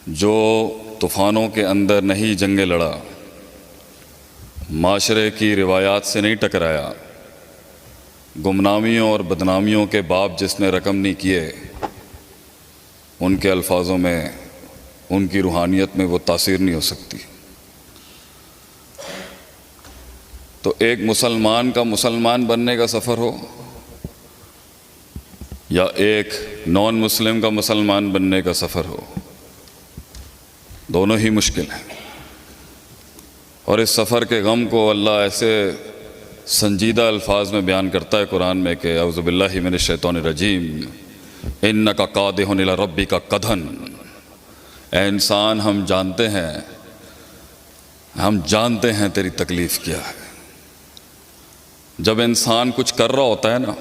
जो तूफ़ानों के अंदर नहीं जंगे लड़ा, माशरे की रिवायात से नहीं टकराया, गुमनामियों और बदनामियों के बाप जिसने रकम नहीं किए, उनके अल्फाजों में, उनकी रूहानियत में वो तासीर नहीं हो सकती। तो एक मुसलमान का मुसलमान बनने का सफ़र हो या एक नॉन मुस्लिम का मुसलमान बनने का सफ़र हो, दोनों ही मुश्किल हैं। और इस सफ़र के गम को अल्लाह ऐसे संजीदा अल्फाज में बयान करता है कुरान में कि औज़ु बिल्लाहि मिनश शैतानिर रजीम इन्नका कादिहुन इला रब्बिका कदहन। ऐ इंसान, हम जानते हैं तेरी तकलीफ़ क्या है। जब इंसान कुछ कर रहा होता है ना,